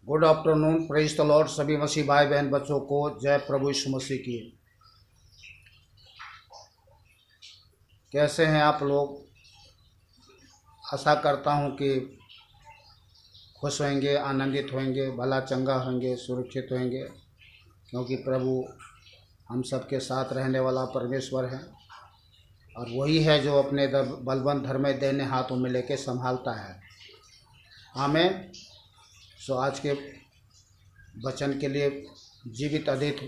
Good afternoon, praise the Lord. सभी मसीह भाई बहन बच्चों को जय प्रभु यीशु मसीह की। कैसे हैं आप लोग? आशा करता हूं कि खुश होंगे, आनंदित होंगे, भला चंगा होंगे, सुरक्षित होंगे, क्योंकि प्रभु हम सबके साथ रहने वाला परमेश्वर है और वही है जो अपने बलवंत धर्म देने हाथों में लेके संभालता है। आमीन। सो आज के वचन के लिए जीवित अदित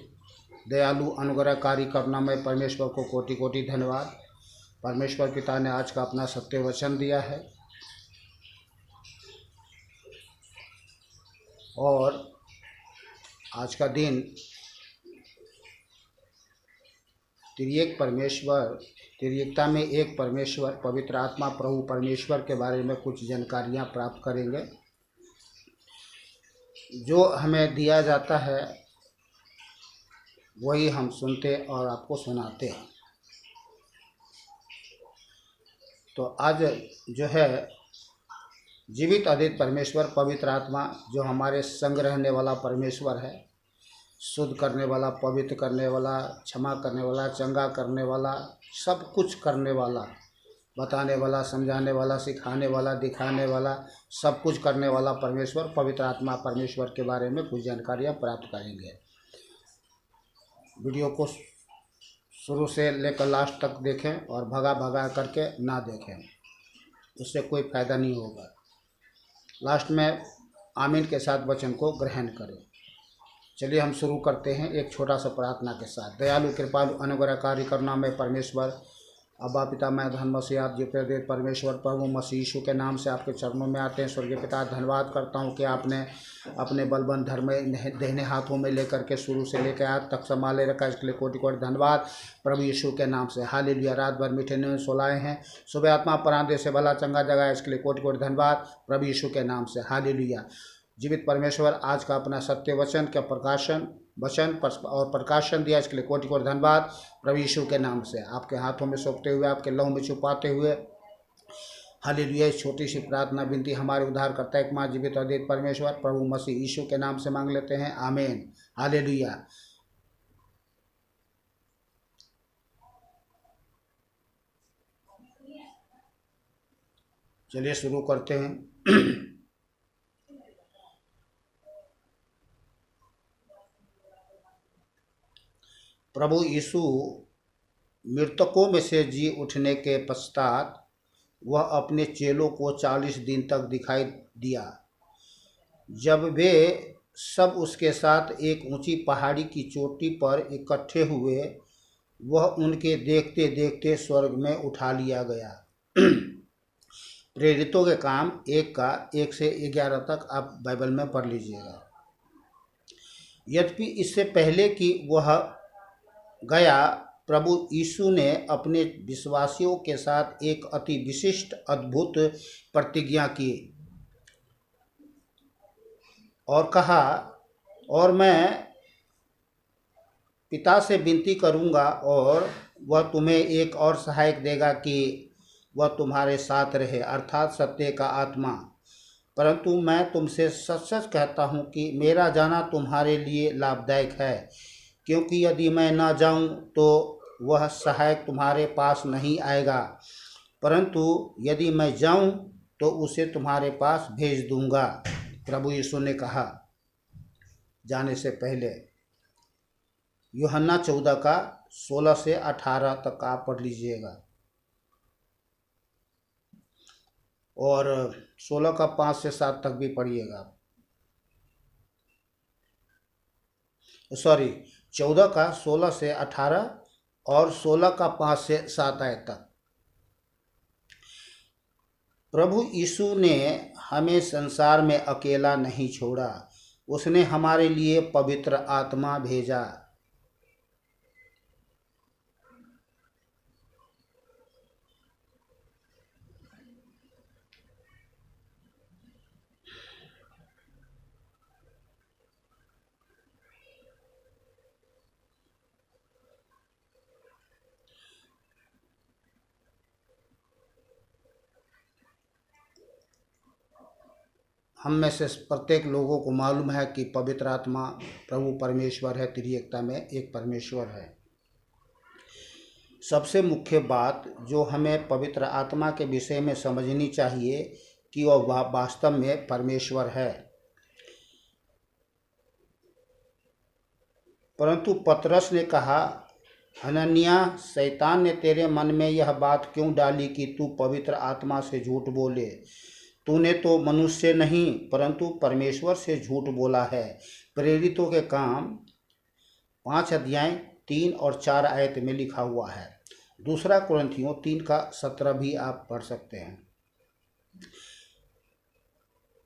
दयालु अनुग्रहकारी करुणामय परमेश्वर को कोटि कोटि धन्यवाद। परमेश्वर पिता ने आज का अपना सत्य वचन दिया है और आज का दिन त्रिएक परमेश्वर, त्रिएकता में एक परमेश्वर पवित्र आत्मा प्रभु परमेश्वर के बारे में कुछ जानकारियाँ प्राप्त करेंगे। जो हमें दिया जाता है वही हम सुनते और आपको सुनाते हैं। तो आज जो है जीवित अदित परमेश्वर पवित्र आत्मा जो हमारे संग रहने वाला परमेश्वर है, शुद्ध करने वाला, पवित्र करने वाला, क्षमा करने वाला, चंगा करने वाला, सब कुछ करने वाला, बताने वाला, समझाने वाला, सिखाने वाला, दिखाने वाला, सब कुछ करने वाला परमेश्वर पवित्र आत्मा परमेश्वर के बारे में कुछ जानकारियाँ प्राप्त करेंगे। वीडियो को शुरू से लेकर लास्ट तक देखें और भगा भगा करके ना देखें, उससे कोई फ़ायदा नहीं होगा। लास्ट में आमीन के साथ वचन को ग्रहण करें। चलिए हम शुरू करते हैं एक छोटा सा प्रार्थना के साथ। दयालु कृपालु अनुग्रहकारी करुणामय परमेश्वर, अब्बा पिता मैं धन मसीह आप जी प्रेरित परमेश्वर प्रभु मसीह यीशु के नाम से आपके चरणों में आते हैं। स्वर्गीय पिता, धन्यवाद करता हूं कि आपने अपने बलबंद धर्म देहने हाथों में लेकर के शुरू से लेकर आज तक संभाले रखा, इसके लिए कोटि कोटि धन्यवाद प्रभु यीशु के नाम से। हालेलुया। रात भर मीठे नींद सुलाए हैं, सुबह आत्मा परांदे से भला चंगा जगह, इसके लिए कोटि कोटि धन्यवाद प्रभु यीशु के नाम से। हालेलुया। जीवित परमेश्वर आज का अपना सत्य वचन का प्रकाशन दिया, इसके लिए कोटि कोटि धन्यवाद प्रभु यीशु के नाम से। आपके हाथों में सौंपते हुए, आपके लहू में छुपाते हुए, हालेलुया। इस छोटी सी प्रार्थना विनती हमारे उद्धार करता है एक माँ जीवित और अद्वित परमेश्वर प्रभु मसीह यीशु के नाम से मांग लेते हैं, आमीन। हालेलुया। चलिए शुरू करते हैं। प्रभु यीशु मृतकों में से जी उठने के पश्चात वह अपने चेलों को 40 दिन तक दिखाई दिया। जब वे सब उसके साथ एक ऊंची पहाड़ी की चोटी पर इकट्ठे हुए, वह उनके देखते देखते स्वर्ग में उठा लिया गया। प्रेरितों के काम 1 से 11 तक आप बाइबल में पढ़ लीजिएगा। यद्यपि इससे पहले कि वह गया, प्रभु यीशु ने अपने विश्वासियों के साथ एक अति विशिष्ट अद्भुत प्रतिज्ञा की और कहा, और मैं पिता से विनती करूंगा और वह तुम्हें एक और सहायक देगा कि वह तुम्हारे साथ रहे, अर्थात सत्य का आत्मा। परंतु मैं तुमसे सच सच कहता हूँ कि मेरा जाना तुम्हारे लिए लाभदायक है, क्योंकि यदि मैं ना जाऊं तो वह सहायक तुम्हारे पास नहीं आएगा, परंतु यदि मैं जाऊं तो उसे तुम्हारे पास भेज दूंगा। प्रभु यीशु ने कहा जाने से पहले। यूहन्ना 14 का 16 से 18 तक आप पढ़ लीजिएगा और 16 का 5 से 7 तक भी पढ़िएगा। 14 का 16 से 18 और 16 का 5 से 7 आयत तक। प्रभु यीशु ने हमें संसार में अकेला नहीं छोड़ा, उसने हमारे लिए पवित्र आत्मा भेजा। हम में से प्रत्येक लोगों को मालूम है कि पवित्र आत्मा प्रभु परमेश्वर है, त्रिएकता में एक परमेश्वर है। सबसे मुख्य बात जो हमें पवित्र आत्मा के विषय में समझनी चाहिए कि वह वास्तव में परमेश्वर है। परंतु पतरस ने कहा, हनन्याह, शैतान ने तेरे मन में यह बात क्यों डाली कि तू पवित्र आत्मा से झूठ बोले? तूने तो मनुष्य नहीं परंतु परमेश्वर से झूठ बोला है। प्रेरितों के काम 5 अध्याय 3 और 4 आयत में लिखा हुआ है। दूसरा कुरिन्थियों 3:17 भी आप पढ़ सकते हैं।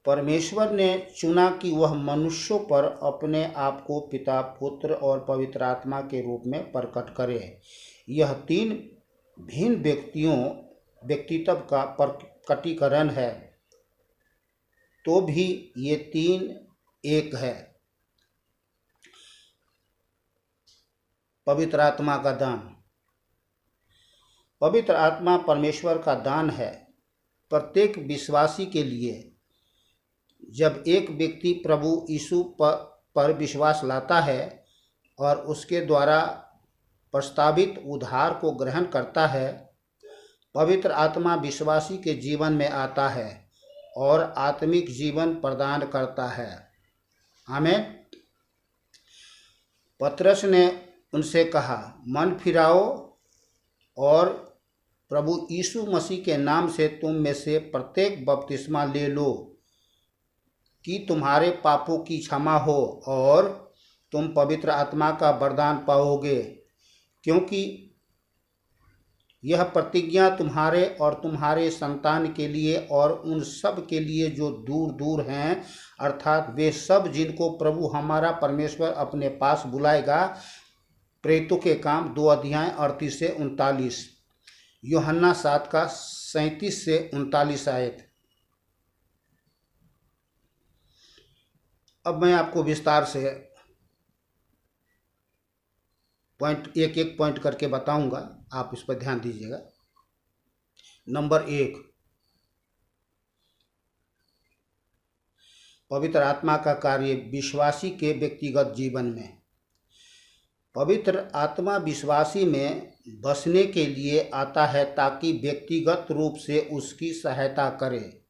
परमेश्वर ने चुना कि वह मनुष्यों पर अपने आप को पिता, पुत्र और पवित्र आत्मा के रूप में प्रकट करे। यह 3 भिन्न व्यक्तित्व का प्रकटीकरण है, तो भी ये 3 एक है। पवित्र आत्मा का दान। पवित्र आत्मा परमेश्वर का दान है प्रत्येक विश्वासी के लिए। जब एक व्यक्ति प्रभु यीशु पर विश्वास लाता है और उसके द्वारा प्रस्तावित उद्धार को ग्रहण करता है, पवित्र आत्मा विश्वासी के जीवन में आता है और आत्मिक जीवन प्रदान करता है। आमीन। पतरस ने उनसे कहा, मन फिराओ और प्रभु यीशु मसीह के नाम से तुम में से प्रत्येक बपतिस्मा ले लो कि तुम्हारे पापों की क्षमा हो और तुम पवित्र आत्मा का वरदान पाओगे, क्योंकि यह प्रतिज्ञा तुम्हारे और तुम्हारे संतान के लिए और उन सब के लिए जो दूर दूर हैं, अर्थात वे सब जिनको प्रभु हमारा परमेश्वर अपने पास बुलाएगा। प्रेरितों के काम 2 अध्याय 38 से 39, यूहन्ना 7:37 से 39 आयत। अब मैं आपको विस्तार से एक एक पॉइंट करके बताऊंगा, आप इस पर ध्यान दीजिएगा। नंबर 1, पवित्र आत्मा का कार्य विश्वासी के व्यक्तिगत जीवन में। पवित्र आत्मा विश्वासी में बसने के लिए आता है ताकि व्यक्तिगत रूप से उसकी सहायता करे।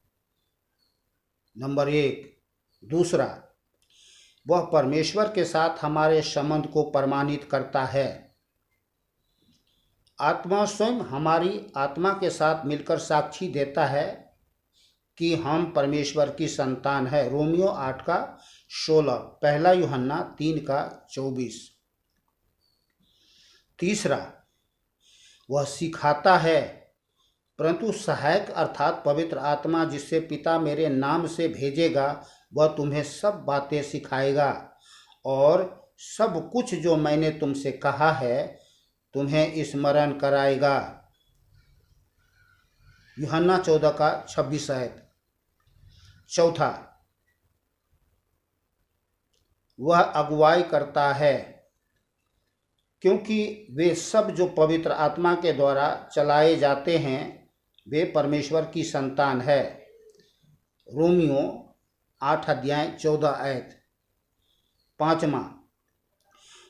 नंबर 1। दूसरा, वह परमेश्वर के साथ हमारे संबंध को प्रमाणित करता है। आत्मा स्वयं हमारी आत्मा के साथ मिलकर साक्षी देता है कि हम परमेश्वर की संतान है। रोमियो 8:16, पहला यूहन्ना 3:24। तीसरा, वह सिखाता है, परंतु सहायक अर्थात पवित्र आत्मा जिससे पिता मेरे नाम से भेजेगा, वह तुम्हें सब बातें सिखाएगा और सब कुछ जो मैंने तुमसे कहा है तुम्हें स्मरण कराएगा। यूहन्ना 14:26 आयत। चौथा, वह अगुवाई करता है, क्योंकि वे सब जो पवित्र आत्मा के द्वारा चलाए जाते हैं वे परमेश्वर की संतान है। रोमियो 8:14 आयत। पांचवा,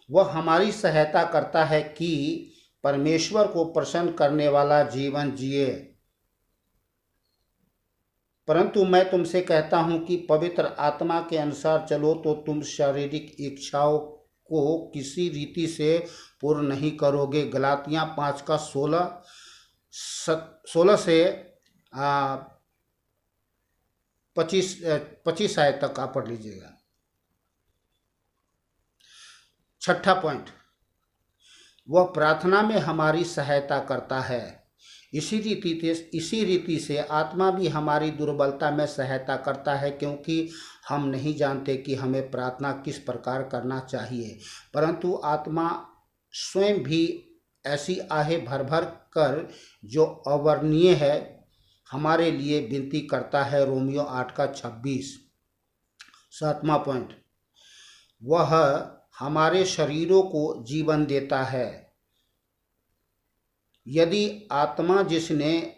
वह हमारी सहायता करता है कि परमेश्वर को प्रसन्न करने वाला जीवन जिए। परंतु मैं तुमसे कहता हूं कि पवित्र आत्मा के अनुसार चलो तो तुम शारीरिक इच्छाओं को किसी रीति से पूर्ण नहीं करोगे। गलातियां 5:16 से 25 आयत तक आप पढ़ लीजिएगा। छठा पॉइंट, वह प्रार्थना में हमारी सहायता करता है। इसी रीति से आत्मा भी हमारी दुर्बलता में सहायता करता है, क्योंकि हम नहीं जानते कि हमें प्रार्थना किस प्रकार करना चाहिए, परंतु आत्मा स्वयं भी ऐसी आहें भर भर कर जो अवर्णनीय है हमारे लिए विनती करता है। रोमियो 8:26। सातवां पॉइंट, वह हमारे शरीरों को जीवन देता है। यदि आत्मा जिसने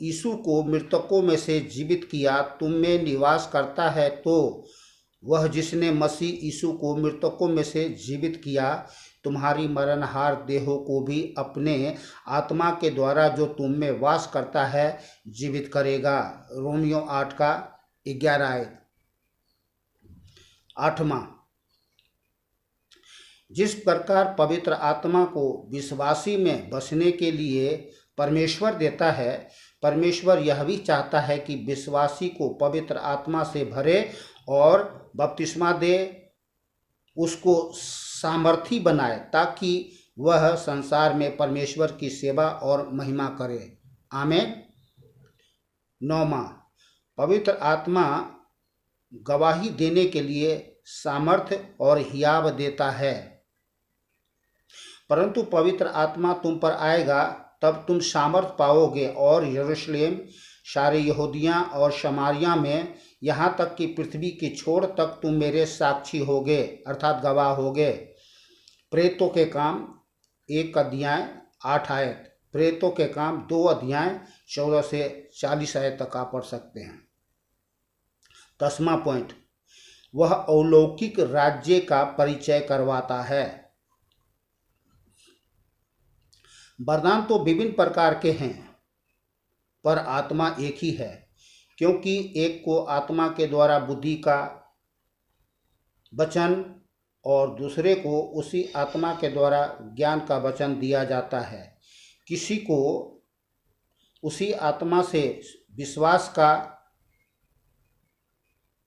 यीशु को मृतकों में से जीवित किया तुम में निवास करता है, तो वह जिसने मसीह यीशु को मृतकों में से जीवित किया तुम्हारी मरणहार देहों को भी अपने आत्मा के द्वारा जो तुम में वास करता है जीवित करेगा। रोमियो 8 का 11 आयत। 8वां, जिस प्रकार पवित्र आत्मा को विश्वासी में बसने के लिए परमेश्वर देता है, परमेश्वर यह भी चाहता है कि विश्वासी को पवित्र आत्मा से भरे और बपतिस्मा दे, उसको सामर्थी बनाए ताकि वह संसार में परमेश्वर की सेवा और महिमा करे। आमीन। 9वां, पवित्र आत्मा गवाही देने के लिए सामर्थ्य और हियाव देता है, परंतु पवित्र आत्मा तुम पर आएगा तब तुम सामर्थ पाओगे और यरूशलेम, सारे यहूदिया और शमारिया में, यहाँ तक कि पृथ्वी की छोर तक तुम मेरे साक्षी होगे, अर्थात गवाह होगे। प्रेरितों के काम 1 अध्याय 8 आयत, प्रेरितों के काम 2 अध्याय 14 से 40 आयत तक आप पढ़ सकते हैं। 10वां पॉइंट, वह अलौकिक राज्य का परिचय करवाता है। वरदान तो विभिन्न प्रकार के हैं, पर आत्मा एक ही है, क्योंकि एक को आत्मा के द्वारा बुद्धि का वचन और दूसरे को उसी आत्मा के द्वारा ज्ञान का वचन दिया जाता है। किसी को उसी आत्मा से विश्वास का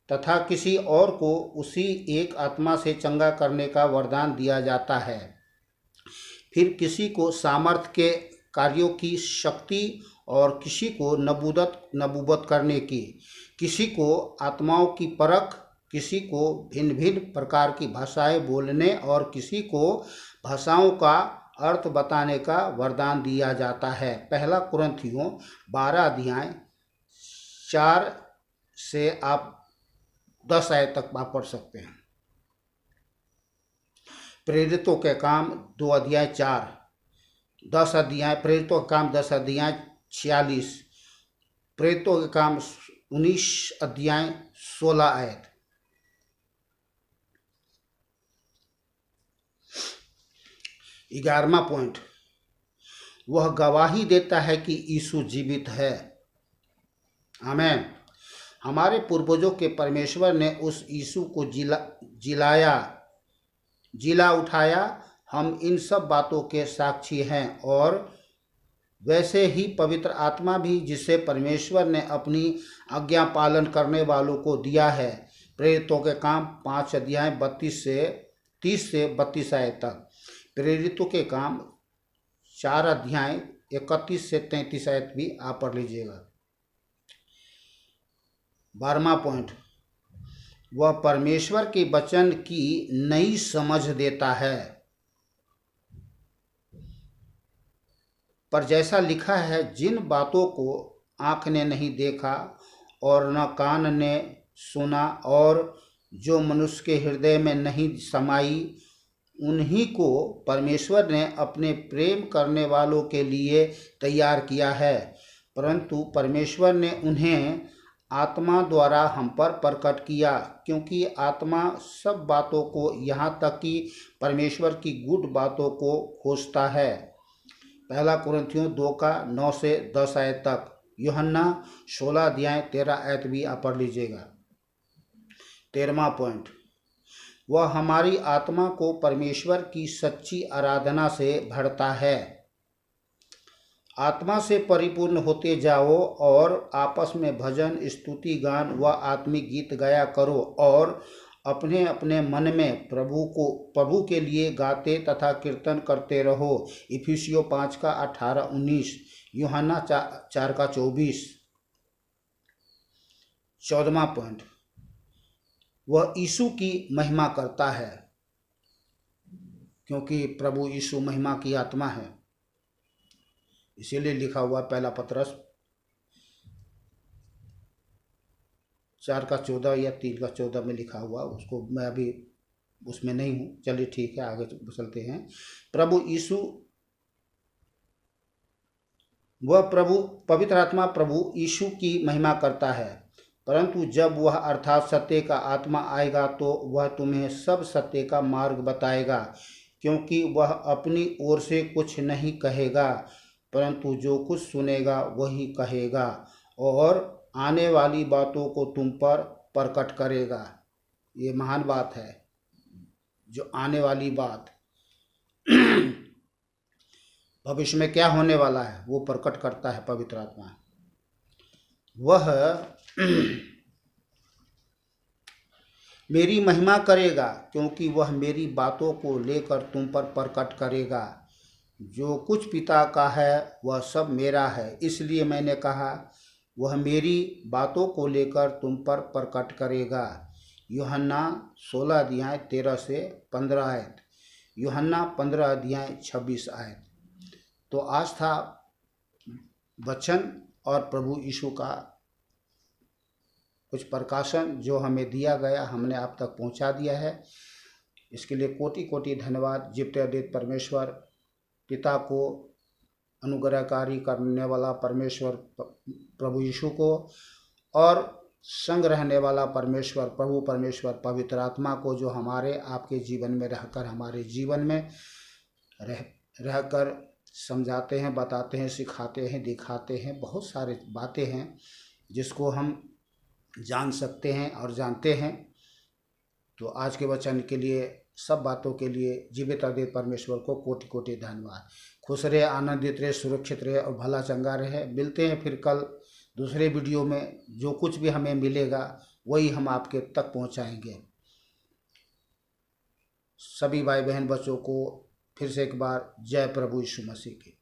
तथा किसी और को उसी एक आत्मा से चंगा करने का वरदान दिया जाता है। फिर किसी को सामर्थ्य के कार्यों की शक्ति और किसी को नबूवत करने की, किसी को आत्माओं की परख, किसी को भिन्न भिन्न प्रकार की भाषाएं बोलने और किसी को भाषाओं का अर्थ बताने का वरदान दिया जाता है। 1 कुरिन्थियों 12 अध्याय 4 से आप 10 आयत तक आप पढ़ सकते हैं। प्रेरितों के काम 2 अध्याय 4, 10 अध्याय, प्रेरितों का काम 10 अध्याय 46, प्रेरितों के काम 19 अध्याय 16 आयत। ग्यारहवां पॉइंट, वह गवाही देता है कि यीशु जीवित है। आमीन। हमारे पूर्वजों के परमेश्वर ने उस यीशु को जिला उठाया। हम इन सब बातों के साक्षी हैं, और वैसे ही पवित्र आत्मा भी, जिसे परमेश्वर ने अपनी आज्ञा पालन करने वालों को दिया है। प्रेरितों के काम 5 अध्याय 30 से 32 आयत तक, प्रेरितों के काम 4 अध्याय 31 से 33 आयत भी आप पढ़ लीजिएगा। 12वां पॉइंट, वह परमेश्वर के वचन की नई समझ देता है। पर जैसा लिखा है, जिन बातों को आँख ने नहीं देखा और न कान ने सुना और जो मनुष्य के हृदय में नहीं समाई, उन्हीं को परमेश्वर ने अपने प्रेम करने वालों के लिए तैयार किया है। परंतु परमेश्वर ने उन्हें आत्मा द्वारा हम पर प्रकट किया, क्योंकि आत्मा सब बातों को, यहाँ तक कि परमेश्वर की गुप्त बातों को खोजता है। 1 कुरिन्थियों 2 का 9 से 10 आयत तक, यूहन्ना 16 अध्याय 13 आयत भी आप पढ़ लीजिएगा। 13वां पॉइंट, वह हमारी आत्मा को परमेश्वर की सच्ची आराधना से भरता है। आत्मा से परिपूर्ण होते जाओ और आपस में भजन, स्तुति, गान व आत्मिक गीत गाया करो और अपने अपने मन में प्रभु के लिए गाते तथा कीर्तन करते रहो। इफिसियों 5 का 18-19, यूहन्ना 4 का 24। 14वां पॉइंट, वह यीशु की महिमा करता है, क्योंकि प्रभु यीशु महिमा की आत्मा है। इसीलिए लिखा हुआ 1 पतरस 4 का 14 या 3 का 14 में लिखा हुआ, उसको मैं अभी उसमें नहीं हूँ। चलिए ठीक है, आगे चलते हैं। प्रभु यीशु वह प्रभु पवित्र आत्मा प्रभु यीशु की महिमा करता है, परंतु जब वह अर्थात सत्य का आत्मा आएगा तो वह तुम्हें सब सत्य का मार्ग बताएगा, क्योंकि वह अपनी ओर से कुछ नहीं कहेगा, परंतु जो कुछ सुनेगा वही कहेगा और आने वाली बातों को तुम पर प्रकट करेगा। ये महान बात है, जो आने वाली बात भविष्य में क्या होने वाला है वो प्रकट करता है पवित्र आत्मा। वह मेरी महिमा करेगा, क्योंकि वह मेरी बातों को लेकर तुम पर प्रकट करेगा। जो कुछ पिता का है वह सब मेरा है, इसलिए मैंने कहा वह मेरी बातों को लेकर तुम पर प्रकट करेगा। यूहन्ना 16 अध्याय 13 से 15 आयत, यूहन्ना 15 अध्याय 26 आयत। तो आज था वचन और प्रभु यीशु का कुछ प्रकाशन जो हमें दिया गया, हमने आप तक पहुंचा दिया है। इसके लिए कोटि कोटि धन्यवाद जीवत्यादित परमेश्वर पिता को, अनुग्रहकारी करने वाला परमेश्वर प्रभु यीशु को, और संग रहने वाला परमेश्वर प्रभु परमेश्वर पवित्र आत्मा को, जो हमारे आपके जीवन में रहकर हमारे जीवन में रहकर समझाते हैं, बताते हैं, सिखाते हैं, दिखाते हैं। बहुत सारे बातें हैं जिसको हम जान सकते हैं और जानते हैं। तो आज के वचन के लिए, सब बातों के लिए जीवित अद्वित परमेश्वर को कोटि कोटि धन्यवाद। खुश रहे, आनंदित रहे, सुरक्षित रहे और भला चंगा रहे। मिलते हैं फिर कल दूसरे वीडियो में। जो कुछ भी हमें मिलेगा वही हम आपके तक पहुंचाएंगे। सभी भाई बहन बच्चों को फिर से एक बार जय प्रभु यीशु मसीह की।